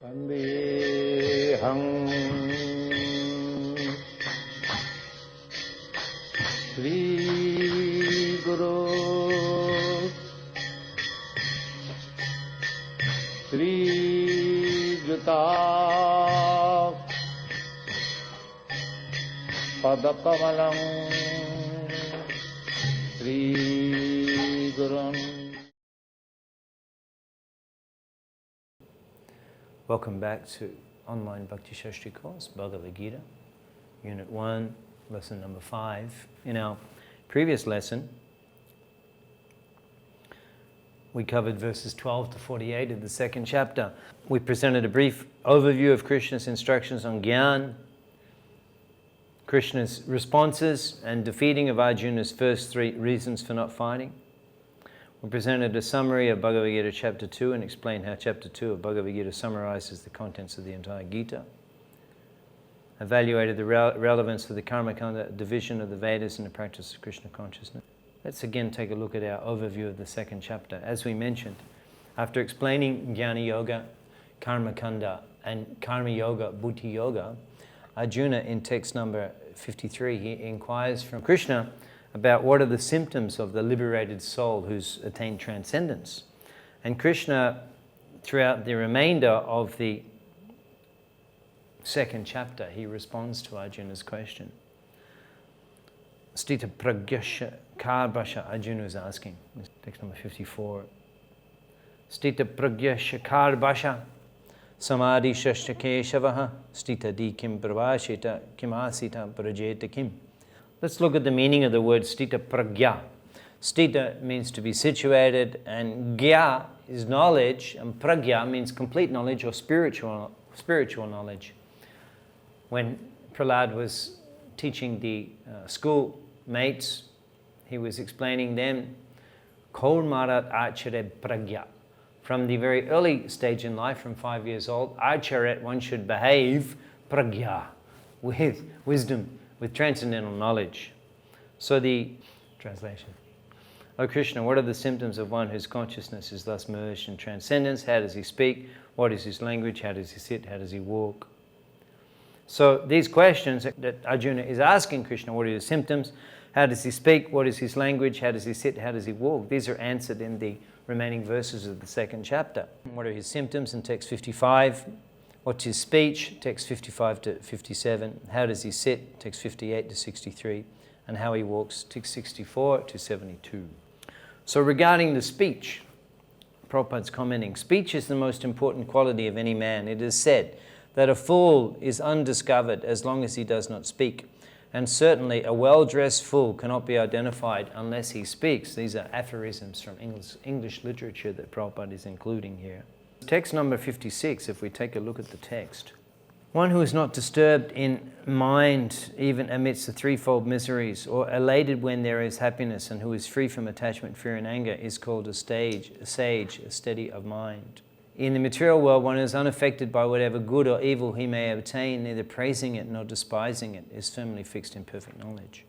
Vandeham Sri Guru Sri Juta Padakamalam Sri Gurun. Welcome back to online Bhakti Sastri course, Bhagavad Gita, Unit 1, Lesson number 5. In our previous lesson, we covered verses 12 to 48 of the second chapter. We presented a brief overview of Krishna's instructions on Gyan, Krishna's responses and defeating of Arjuna's first 3 reasons for not fighting. We presented a summary of Bhagavad Gita chapter 2 and explained how chapter 2 of Bhagavad Gita summarizes the contents of the entire Gita. Evaluated the relevance of the karma kanda, division of the Vedas and the practice of Krishna consciousness. Let's again take a look at our overview of the second chapter. As we mentioned, after explaining Jnana Yoga, Karma Kanda and Karma Yoga, Buddhi Yoga, Arjuna in text number 53, he inquires from Krishna about what are the symptoms of the liberated soul who's attained transcendence. And Krishna, throughout the remainder of the second chapter, he responds to Arjuna's question. Stita pragyasha karbasha, Arjuna is asking, text number 54. Stita pragyasha karbasha, samadhi shashta keshavaha, stita di kim pravashita, kim asita prajeta kim. Let's look at the meaning of the word stita pragya. Stita means to be situated, and gya is knowledge, and pragya means complete knowledge or spiritual knowledge. When Prahlad was teaching the school mates, he was explaining them, Kol marat acharet pragya. From the very early stage in life, from 5 years old, acharet, one should behave pragya, with wisdom, with transcendental knowledge. So the translation. O Krishna, what are the symptoms of one whose consciousness is thus merged in transcendence? How does he speak? What is his language? How does he sit? How does he walk? So these questions that Arjuna is asking Krishna, what are his symptoms? How does he speak? What is his language? How does he sit? How does he walk? These are answered in the remaining verses of the second chapter. What are his symptoms in text 55? What's his speech? Text 55 to 57. How does he sit? Text 58 to 63. And how he walks? Text 64 to 72. So regarding the speech, Prabhupada's commenting, speech is the most important quality of any man. It is said that a fool is undiscovered as long as he does not speak. And certainly a well-dressed fool cannot be identified unless he speaks. These are aphorisms from English literature that Prabhupada is including here. Text number 56, if we take a look at the text. One who is not disturbed in mind even amidst the threefold miseries, or elated when there is happiness, and who is free from attachment, fear and anger, is called a sage, a steady of mind. In the material world, one is unaffected by whatever good or evil he may obtain, neither praising it nor despising it, is firmly fixed in perfect knowledge.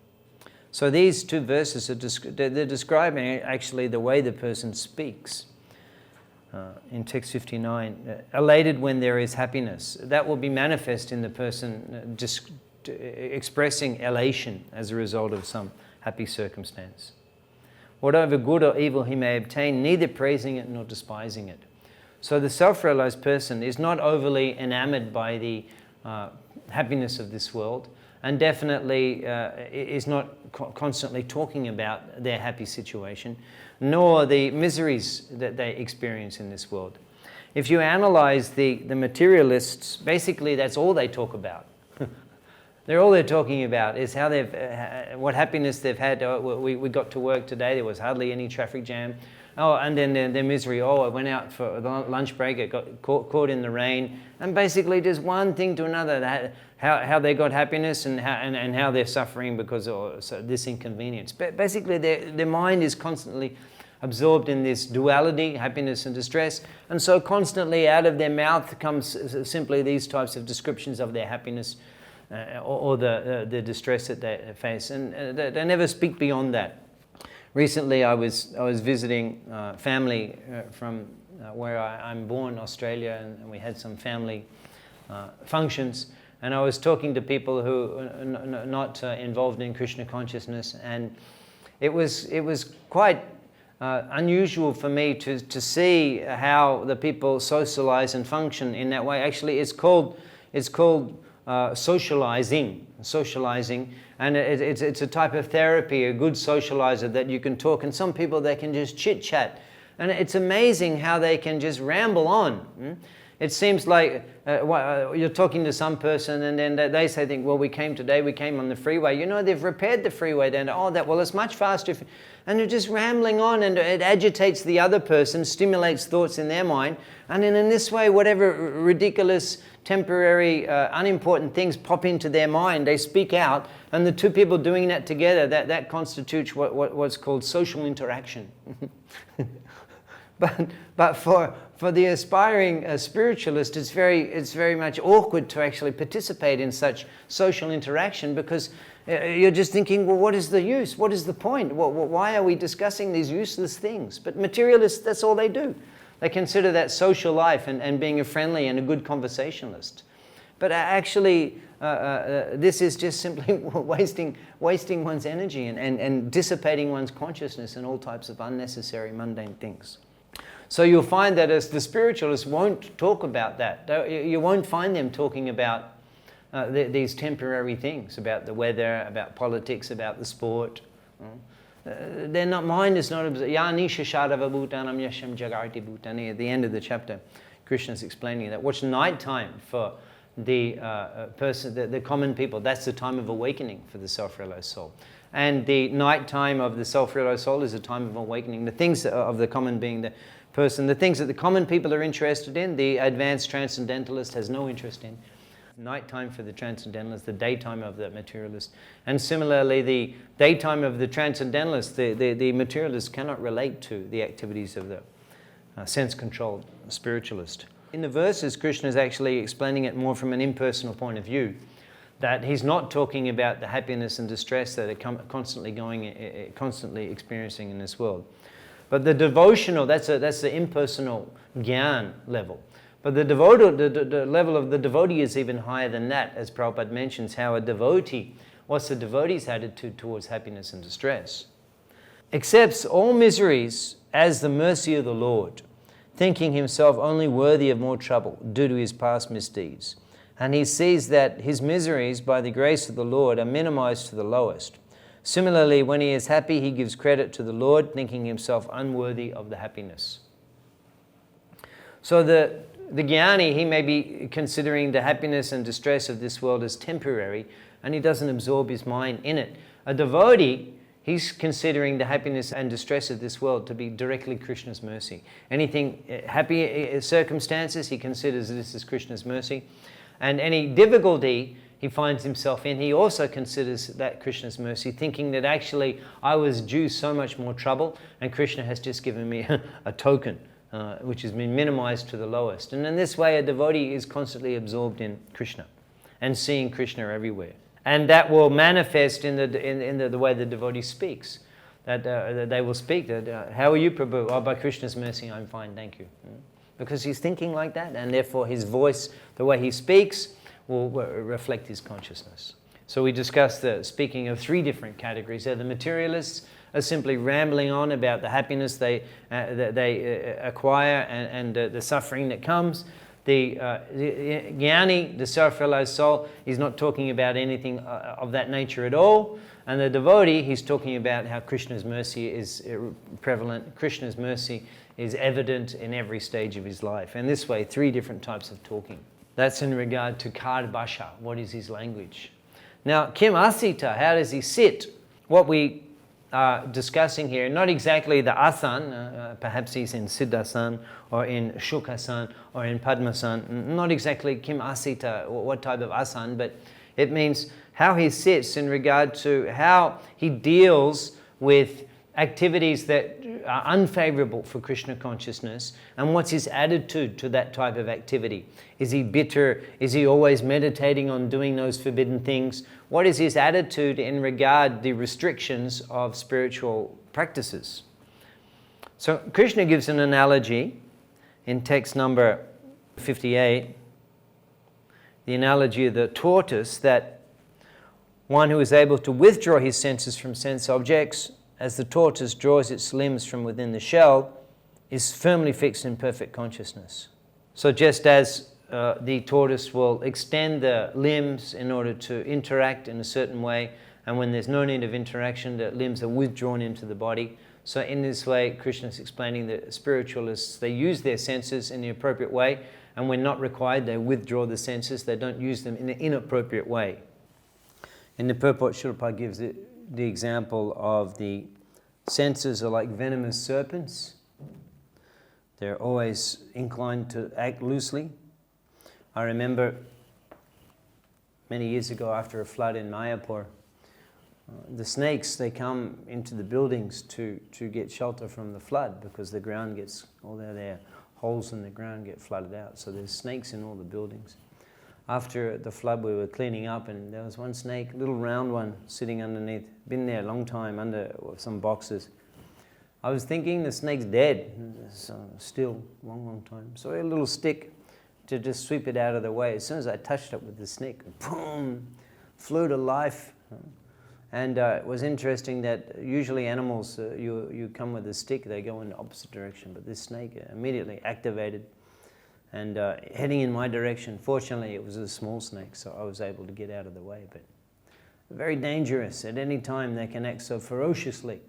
So these 2 verses, they're describing actually the way the person speaks. In text 59, elated when there is happiness. That will be manifest in the person just expressing elation as a result of some happy circumstance. Whatever good or evil he may obtain, neither praising it nor despising it. So the self-realized person is not overly enamored by the happiness of this world, and definitely is not constantly talking about their happy situation, nor the miseries that they experience in this world. If you analyze the materialists, basically that's all they talk about. All they're talking about is how what happiness they've had. We got to work today, there was hardly any traffic jam. Oh, and then their misery, I went out for the lunch break, it got caught in the rain, and basically just one thing to another, how they got happiness and how they're suffering because of this inconvenience. But basically their mind is constantly absorbed in this duality, happiness and distress, and so constantly out of their mouth comes simply these types of descriptions of their happiness or the distress that they face, and they never speak beyond that. Recently, I was visiting family from where I'm born, Australia, and we had some family functions, and I was talking to people who are not involved in Krishna consciousness, and it was quite unusual for me to see how the people socialize and function in that way. Actually, it's called socializing, and it's a type of therapy, a good socializer, that you can talk, and some people, they can just chit chat, and it's amazing how they can just ramble on. It seems like you're talking to some person, and then they say, well, we came on the freeway. You know, they've repaired the freeway. Then, well, it's much faster. And they're just rambling on, and it agitates the other person, stimulates thoughts in their mind. And then in this way, whatever ridiculous, temporary, unimportant things pop into their mind, they speak out. And the two people doing that together, that constitutes what's called social interaction. But for the aspiring spiritualist, it's very much awkward to actually participate in such social interaction, because you're just thinking, well, what is the use? What is the point? Why are we discussing these useless things? But materialists, that's all they do. They consider that social life and being a friendly and a good conversationalist. But actually, this is just simply wasting one's energy and dissipating one's consciousness in all types of unnecessary, mundane things. So you'll find that as the spiritualists won't talk about that. You won't find them talking about these temporary things, about the weather, about politics, about the sport. Their mind is not observed. At the end of the chapter, Krishna's explaining that. What's nighttime for the person, the common people? That's the time of awakening for the self-realized soul. And the nighttime of the self-realized soul is a time of awakening. The things of the common being, the person, the things that the common people are interested in, the advanced transcendentalist has no interest in. Nighttime for the transcendentalist, the daytime of the materialist. And similarly, the daytime of the transcendentalist, the materialist cannot relate to the activities of the sense-controlled spiritualist. In the verses, Krishna is actually explaining it more from an impersonal point of view, that he's not talking about the happiness and distress that are constantly experiencing in this world. But the devotional, that's the impersonal Gyan level. But the level of the devotee is even higher than that, as Prabhupada mentions how what's the devotee's attitude towards happiness and distress? Accepts all miseries as the mercy of the Lord, thinking himself only worthy of more trouble due to his past misdeeds. And he sees that his miseries, by the grace of the Lord, are minimized to the lowest. Similarly, when he is happy, he gives credit to the Lord, thinking himself unworthy of the happiness. So the Jnani, he may be considering the happiness and distress of this world as temporary, and he doesn't absorb his mind in it. A devotee, he's considering the happiness and distress of this world to be directly Krishna's mercy. Anything happy circumstances, he considers this as Krishna's mercy. And any difficulty he finds himself in, he also considers that Krishna's mercy, thinking that actually I was due so much more trouble, and Krishna has just given me a token, which has been minimized to the lowest. And in this way, a devotee is constantly absorbed in Krishna and seeing Krishna everywhere. And that will manifest in the way the devotee speaks. That they will speak that, how are you, Prabhu? Oh, by Krishna's mercy, I'm fine, thank you. Because he's thinking like that, and therefore his voice, the way he speaks, will reflect his consciousness. So we discussed speaking of three different categories. The materialists are simply rambling on about the happiness they acquire and the suffering that comes. The Jnani, the self-realized soul, he's not talking about anything of that nature at all. And the devotee, he's talking about how Krishna's mercy is prevalent. Krishna's mercy is evident in every stage of his life. And this way, three different types of talking. That's in regard to Kar Bhasha. What is his language? Now, Kim Asita, how does he sit? What we are discussing here, not exactly the asan, perhaps he's in Siddhasan or in Shukasan or in Padmasan, not exactly Kim Asita, what type of asan, but it means how he sits in regard to how he deals with activities that are unfavorable for Krishna consciousness, and what's his attitude to that type of activity? Is he bitter? Is he always meditating on doing those forbidden things? What is his attitude in regard to the restrictions of spiritual practices? So Krishna gives an analogy, in text number 58, the analogy of the tortoise, that one who is able to withdraw his senses from sense objects, as the tortoise draws its limbs from within the shell, is firmly fixed in perfect consciousness. So just as the tortoise will extend the limbs in order to interact in a certain way, and when there's no need of interaction, the limbs are withdrawn into the body. So in this way, Krishna is explaining that spiritualists, they use their senses in the appropriate way, and when not required, they withdraw the senses. They don't use them in an inappropriate way. In the purport, Srila Prabhupada gives the example of the senses are like venomous serpents. They're always inclined to act loosely. I remember many years ago after a flood in Mayapur, the snakes, they come into the buildings to get shelter from the flood because the ground gets, all their holes in the ground get flooded out. So there's snakes in all the buildings. After the flood, we were cleaning up and there was one snake, little round one, sitting underneath. Been there a long time under some boxes. I was thinking the snake's dead, so still, long time. So I had a little stick to just sweep it out of the way. As soon as I touched it with the snake, boom, flew to life. And it was interesting that usually animals, you come with a stick, they go in the opposite direction. But this snake immediately activated and heading in my direction. Fortunately, it was a small snake, so I was able to get out of the way. But very dangerous. At any time, they can act so ferociously.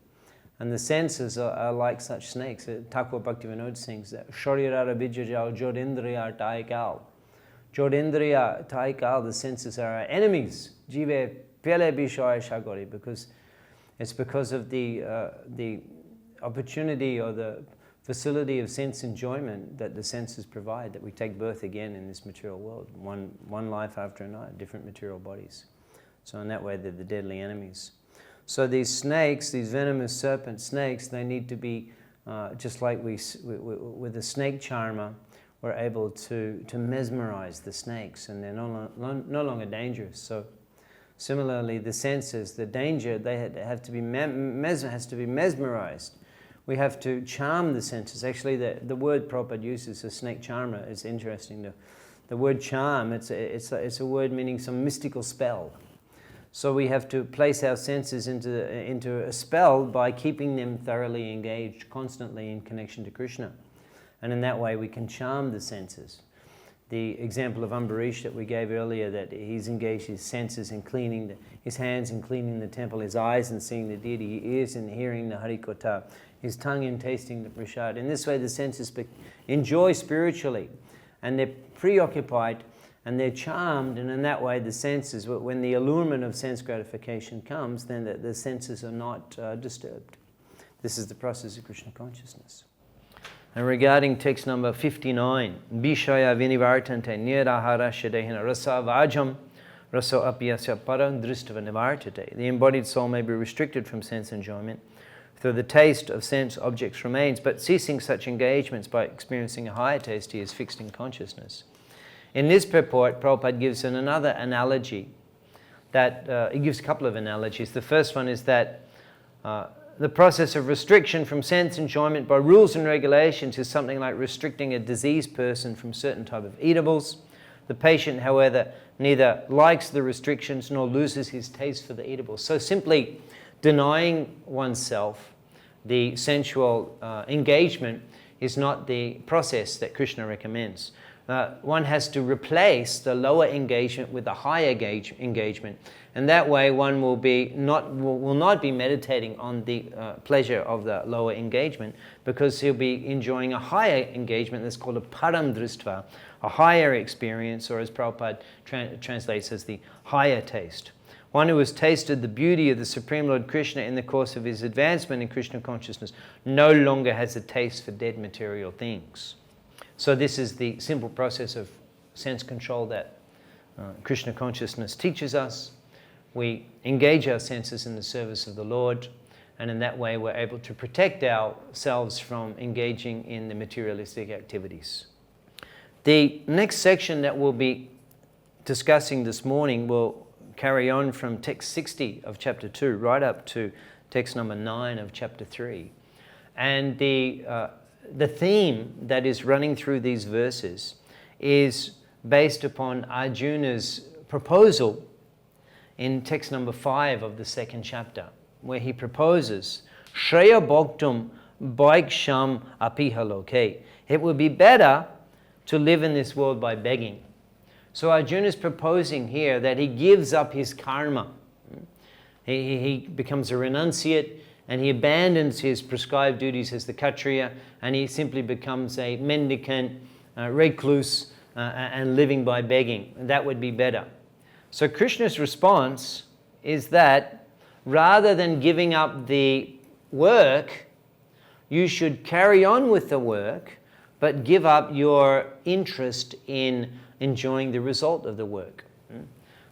And the senses are like such snakes. Thakur Bhaktivinoda sings that Sharirara Bijajal Jodindriya Taikal. Jodindriya Taikal, the senses are our enemies. Jive Pele Bishaya Shagori, because it's because of the opportunity or the facility of sense enjoyment that the senses provide that we take birth again in this material world. One life after another, different material bodies. So in that way, they're the deadly enemies. So these snakes, these venomous serpent snakes, they need to be, just like with a snake charmer, we're able to mesmerize the snakes, and they're no longer dangerous. So similarly, the senses, the danger, they have to be has to be mesmerized. We have to charm the senses. Actually, the word Prabhupada uses, a snake charmer, is interesting. The word charm, it's a word meaning some mystical spell. So we have to place our senses into a spell by keeping them thoroughly engaged, constantly in connection to Krishna. And in that way we can charm the senses. The example of Ambarish that we gave earlier, that he's engaged his senses in cleaning his hands in cleaning the temple, his eyes in seeing the deity, his ears in hearing the Harikotha, his tongue in tasting the prasad. In this way the senses enjoy spiritually, and they're preoccupied and they're charmed, and in that way the senses, when the allurement of sense gratification comes, then the senses are not disturbed. This is the process of Krishna consciousness. And regarding text number 59, Bishaya vinivartante nirahara shadehina rasa vajam raso apyasya parang drishtava nivartate. The embodied soul may be restricted from sense enjoyment, though the taste of sense objects remains, but ceasing such engagements by experiencing a higher taste, he is fixed in consciousness. In this purport, Prabhupada gives another analogy that, he gives a couple of analogies. The first one is that the process of restriction from sense enjoyment by rules and regulations is something like restricting a diseased person from certain type of eatables. The patient, however, neither likes the restrictions nor loses his taste for the eatables. So simply denying oneself the sensual engagement is not the process that Krishna recommends. One has to replace the lower engagement with a higher engagement, and that way one will not be meditating on the pleasure of the lower engagement, because he'll be enjoying a higher engagement that's called a param dristva, a higher experience, or as Prabhupada translates as the higher taste. One who has tasted the beauty of the Supreme Lord Krishna in the course of his advancement in Krishna consciousness no longer has a taste for dead material things. So this is the simple process of sense control that Krishna consciousness teaches us. We engage our senses in the service of the Lord, and in that way we're able to protect ourselves from engaging in the materialistic activities. The next section that we'll be discussing this morning will carry on from text 60 of chapter 2 right up to text number 9 of chapter 3. And the theme that is running through these verses is based upon Arjuna's proposal in text number 5 of the 2nd chapter, where he proposes, Shreya Bhaktum Bhaiksham Apiha Loke. It would be better to live in this world by begging. So Arjuna is proposing here that he gives up his karma. He becomes a renunciate, and he abandons his prescribed duties as the Kshatriya, and he simply becomes a mendicant, recluse, and living by begging. That would be better. So Krishna's response is that rather than giving up the work, you should carry on with the work, but give up your interest in enjoying the result of the work.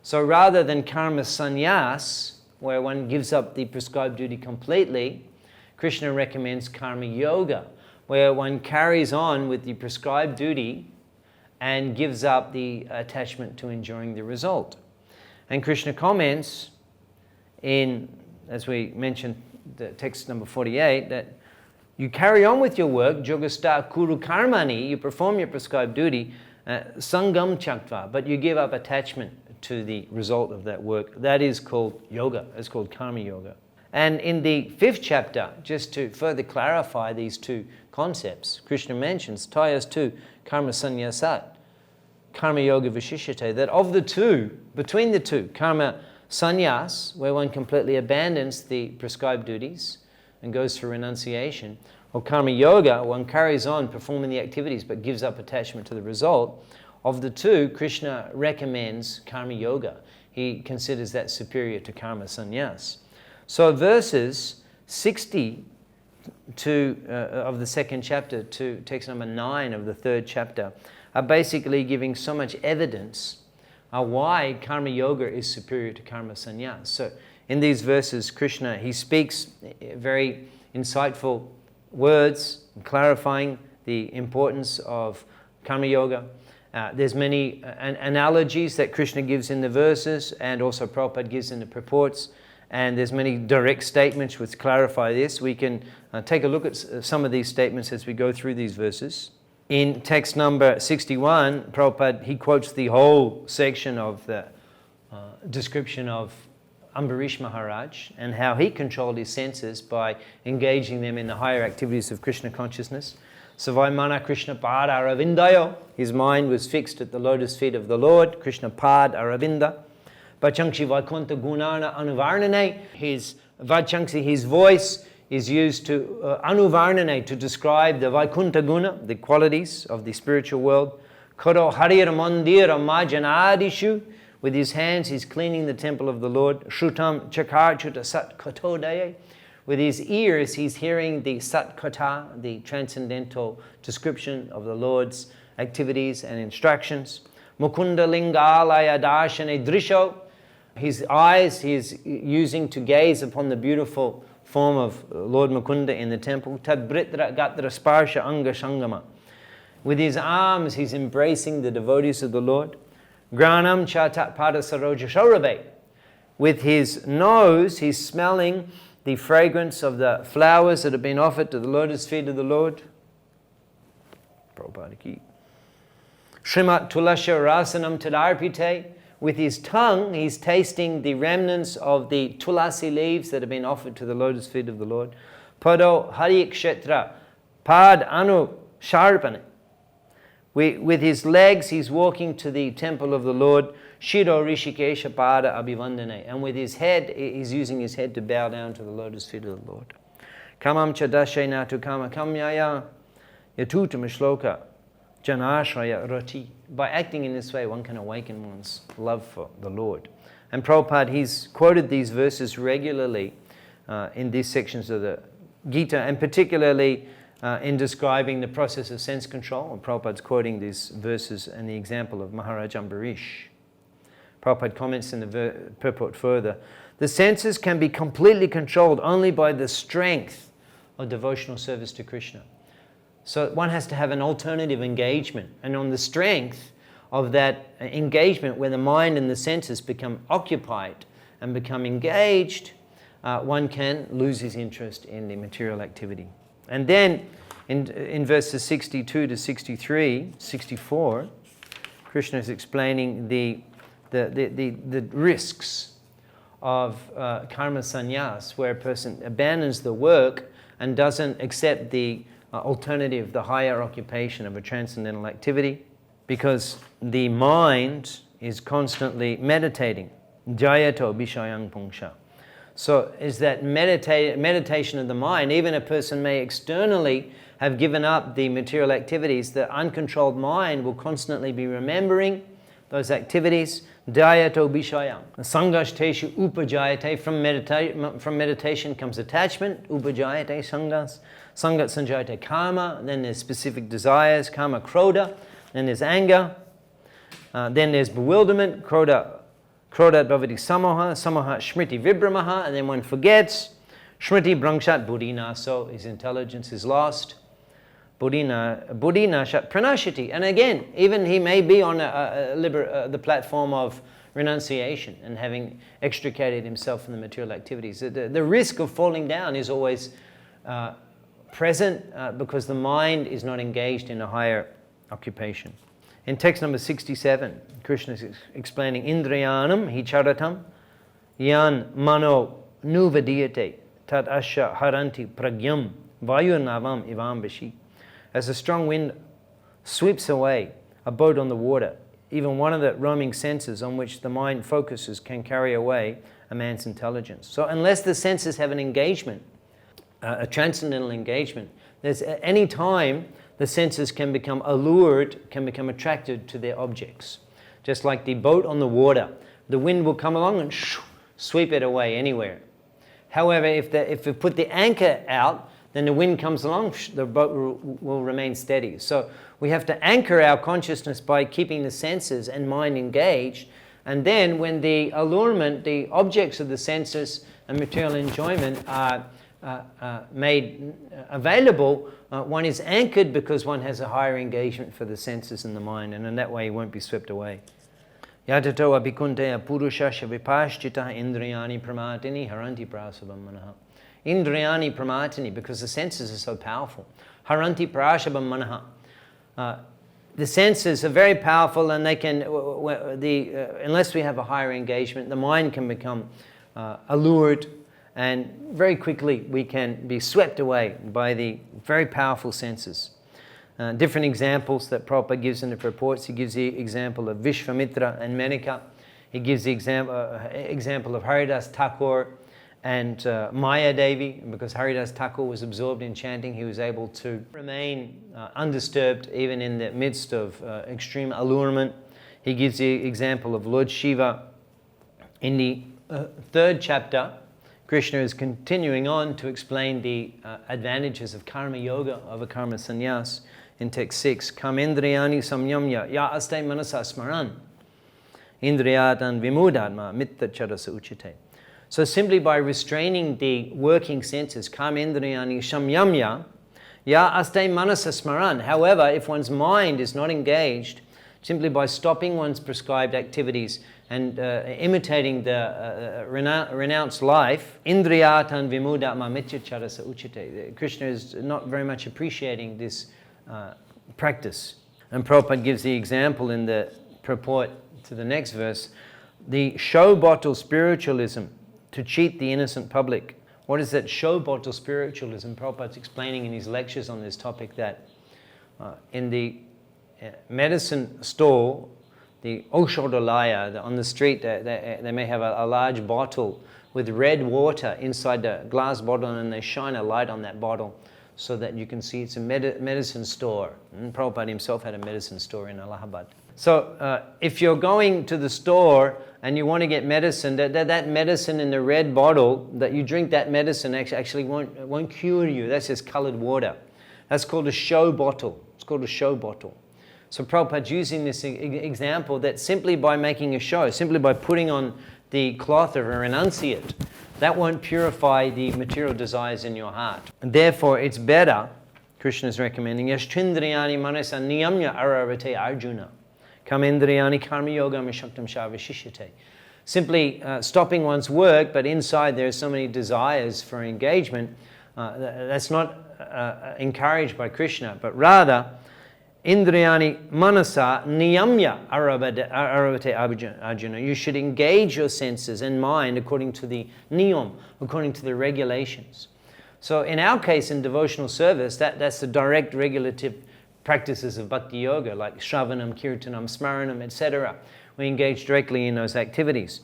So rather than karma sannyas, where one gives up the prescribed duty completely, Krishna recommends karma yoga, where one carries on with the prescribed duty and gives up the attachment to enjoying the result. And Krishna comments in, as we mentioned, the text number 48, that you carry on with your work, yogasta kuru karmani, you perform your prescribed duty, sangam chaktva, but you give up attachment to the result of that work. That is called yoga. It's called karma yoga. And in the 5th chapter, just to further clarify these two concepts, Krishna mentions tayas tu karma sannyasat, karma yoga vishishate, that of the two, between the two, karma sannyas, where one completely abandons the prescribed duties and goes for renunciation, or karma yoga, one carries on performing the activities but gives up attachment to the result. Of the two, Krishna recommends karma yoga. He considers that superior to karma sannyas. So verses 60 of the 2nd chapter to text number 9 of the 3rd chapter are basically giving so much evidence why karma yoga is superior to karma sannyas. So in these verses, Krishna, he speaks very insightful words, clarifying the importance of karma yoga. There's many analogies that Krishna gives in the verses, and also Prabhupada gives in the purports, and there's many direct statements which clarify this. We can take a look at some of these statements as we go through these verses. In text number 61, Prabhupada, he quotes the whole section of the description of Ambarish Maharaj and how he controlled his senses by engaging them in the higher activities of Krishna consciousness. Savai Mana Krishna Pad Aravindayo, his mind was fixed at the lotus feet of the Lord, Krishna Pad Aravinda. Vachangshi Vaikuntha Gunana Anuvarnane, his Vachangshi, his voice is used to Anuvarnane, to describe the Vaikuntha Guna, the qualities of the spiritual world. Karo Harir Mandira Majanadishu, with his hands he's cleaning the temple of the Lord. Shrutam Chakar Chuta Sat Katodaye, with his ears, he's hearing the Sat Kata, the transcendental description of the Lord's activities and instructions. Mukunda Lingalaya Darshane Drisho, his eyes he's using to gaze upon the beautiful form of Lord Mukunda in the temple. Tad Britra Gatra Sparsha Anga Shangama, with his arms he's embracing the devotees of the Lord. Granam Chatat Pada Saroja Shorabe, with his nose he's smelling the fragrance of the flowers that have been offered to the lotus feet of the Lord. Prabhupada ki. Srimat Tulasha Rasanam Tadarpite, with his tongue he's tasting the remnants of the tulasi leaves that have been offered to the lotus feet of the Lord. Pado Hari Kshetra Pad Anu Sharpane, with his legs he's walking to the temple of the Lord. Shiro Rishikesha Pada Abhivandane, and with his head, he's using his head to bow down to the lotus feet of the Lord. Kamam Chadashe Natu Kama Kamyaya Yatutam Shloka Janashraya Rati. By acting in this way, one can awaken one's love for the Lord. And Prabhupada, he's quoted these verses regularly in these sections of the Gita, and particularly in describing the process of sense control. And Prabhupada's quoting these verses and the example of Maharaj Ambarish. Prabhupada comments in the purport further, the senses can be completely controlled only by the strength of devotional service to Krishna. So one has to have an alternative engagement, and on the strength of that engagement where the mind and the senses become occupied and become engaged, one can lose his interest in the material activity. And then In verses 62 to 63, 64, Krishna is explaining the risks of karma sannyas, where a person abandons the work and doesn't accept the alternative, the higher occupation of a transcendental activity, because the mind is constantly meditating. Jayato bishayang pungsha. So is that meditation of the mind, even a person may externally have given up the material activities, the uncontrolled mind will constantly be remembering those activities. Jayato bishayang. Sangashteshu upajayate. From meditation comes attachment. Upajayate sangas. Sangat sanjayate karma. Then there's specific desires. Karma krodha. Then there's anger. Then there's bewilderment. Krodhat bhavati samoha. Samoha shmriti vibramaha. And then one forgets. Shmriti brangshat buddhina. So his intelligence is lost. Buddhina shat pranashati. And again, even he may be on the platform of renunciation and having extricated himself from the material activities. The risk of falling down is always present because the mind is not engaged in a higher occupation. In text number 67, Krishna is explaining Indriyanam hi charatam yan mano nuvadiyate tad asha haranti pragyam vayurnavam ivam bashi. As a strong wind sweeps away a boat on the water, even one of the roaming senses on which the mind focuses can carry away a man's intelligence. So unless the senses have an engagement, a transcendental engagement, there's any time the senses can become allured, can become attracted to their objects. Just like the boat on the water, the wind will come along and sweep it away anywhere. However, if we put the anchor out, then the wind comes along, the boat will remain steady. So we have to anchor our consciousness by keeping the senses and mind engaged. And then when the allurement, the objects of the senses and material enjoyment are made available, one is anchored because one has a higher engagement for the senses and the mind, and in that way he won't be swept away. Yatato apikunteya purushasya vipashchita indriyani pramatini haranti prasabam manaha. Indriyani pramatini, because the senses are so powerful. Haranti prashabam manaha. The senses are very powerful, and they can, unless we have a higher engagement, the mind can become allured, and very quickly we can be swept away by the very powerful senses. Different examples that Prabhupada gives in the purports. He gives the example of Vishvamitra and Menika. He gives the example of Haridas Thakur and Maya Devi. Because Haridas Thakur was absorbed in chanting, he was able to remain undisturbed even in the midst of extreme allurement. He gives the example of Lord Shiva. In the third chapter, Krishna is continuing on to explain the advantages of karma yoga, of a karma sannyas. In text 6, Kamendriyani samyamya ya aste manasa smaran indriyatan vimudadma mitta charasa uchite. So simply by restraining the working senses, Kamendriyani samyamya ya aste manasa smaran. However, if one's mind is not engaged, simply by stopping one's prescribed activities and imitating the renounced life, indriyatan vimudatma mitya charasa uchite. Krishna is not very much appreciating this practice. And Prabhupada gives the example in the purport to the next verse, the show bottle spiritualism to cheat the innocent public. What is that show bottle spiritualism? Prabhupada's explaining in his lectures on this topic that in the medicine store, the Oshodolaya, on the street, they may have a large bottle with red water inside the glass bottle, and they shine a light on that bottle so that you can see it's a medicine store. And Prabhupada himself had a medicine store in Allahabad. So if you're going to the store and you want to get medicine, that medicine in the red bottle, that you drink that medicine actually won't cure you. That's just colored water. That's called a show bottle. It's called a show bottle. So Prabhupada's using this example that simply by making a show, simply by putting on the cloth of a renunciate, that won't purify the material desires in your heart. And therefore, it's better, Krishna is recommending, Yashtindriyani manasa niyamya araravate arjuna kamendriyani karma yoga mishaktam shavashishyate. Simply stopping one's work, but inside there are so many desires for engagement, That's not encouraged by Krishna, but rather, Indriyani manasa niyamya aravate Arjuna. You should engage your senses and mind according to the niyam, according to the regulations. So in our case, in devotional service, that's the direct regulative practices of Bhakti Yoga, like Shravanam, Kirtanam, Smaranam, etc. We engage directly in those activities.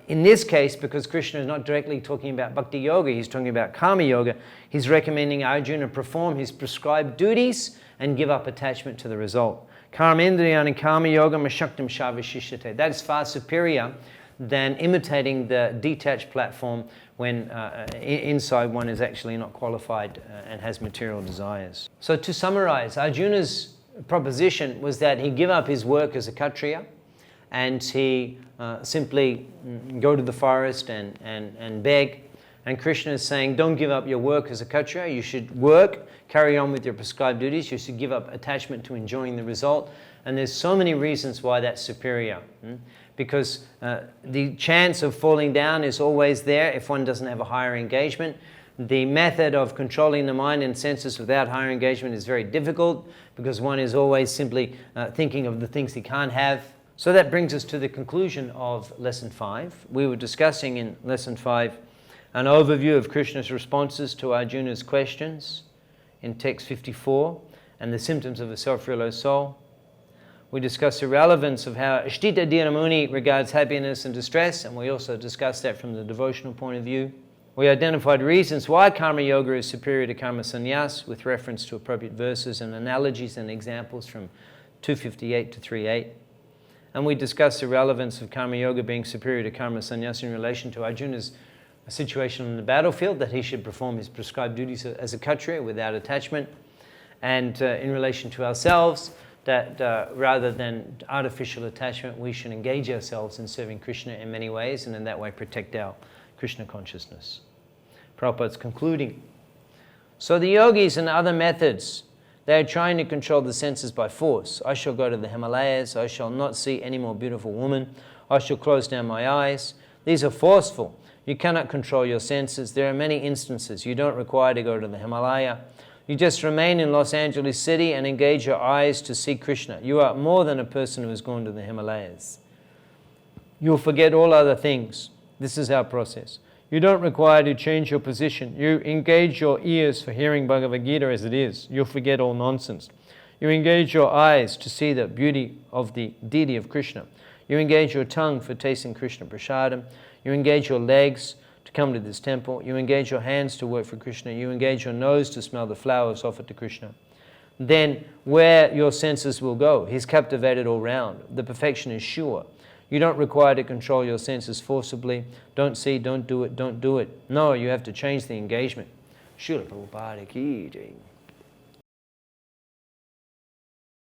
In this case, because Krishna is not directly talking about Bhakti Yoga, he's talking about Karma Yoga, he's recommending Arjuna perform his prescribed duties and give up attachment to the result. Karmendriyani Karma Yoga Mashaktam Shavashishate. That is far superior than imitating the detached platform when inside one is actually not qualified and has material desires. So to summarize, Arjuna's proposition was that he give up his work as a Kshatriya and he simply go to the forest and beg. And Krishna is saying, don't give up your work as a Kshatriya. You should work, carry on with your prescribed duties. You should give up attachment to enjoying the result. And there's so many reasons why that's superior. Because the chance of falling down is always there if one doesn't have a higher engagement. The method of controlling the mind and senses without higher engagement is very difficult because one is always simply thinking of the things he can't have. So that brings us to the conclusion of Lesson 5. We were discussing in Lesson 5 an overview of Krishna's responses to Arjuna's questions in text 54 and the symptoms of a self-realized soul. We discussed the relevance of how Ashtita Dhiramuni regards happiness and distress, and we also discussed that from the devotional point of view. We identified reasons why Karma Yoga is superior to Karma Sannyas with reference to appropriate verses and analogies and examples from 258 to 38. And we discussed the relevance of Karma Yoga being superior to Karma Sannyas in relation to Arjuna's situation on the battlefield, that he should perform his prescribed duties as a Kshatriya without attachment, and in relation to ourselves, that rather than artificial attachment, we should engage ourselves in serving Krishna in many ways and in that way protect our Krishna consciousness. Prabhupada's concluding. So the yogis and other methods, they are trying to control the senses by force. I shall go to the Himalayas. I shall not see any more beautiful woman. I shall close down my eyes. These are forceful. You cannot control your senses. There are many instances. You don't require to go to the Himalaya. You just remain in Los Angeles City and engage your eyes to see Krishna. You are more than a person who has gone to the Himalayas. You'll forget all other things. This is our process. You don't require to change your position. You engage your ears for hearing Bhagavad Gita as it is. You'll forget all nonsense. You engage your eyes to see the beauty of the deity of Krishna. You engage your tongue for tasting Krishna prasadam. You engage your legs to come to this temple. You engage your hands to work for Krishna. You engage your nose to smell the flowers offered to Krishna. Then where your senses will go, he's captivated all round. The perfection is sure. You don't require to control your senses forcibly. Don't see, don't do it, don't do it. No, you have to change the engagement. Srila Prabhupada ki jai.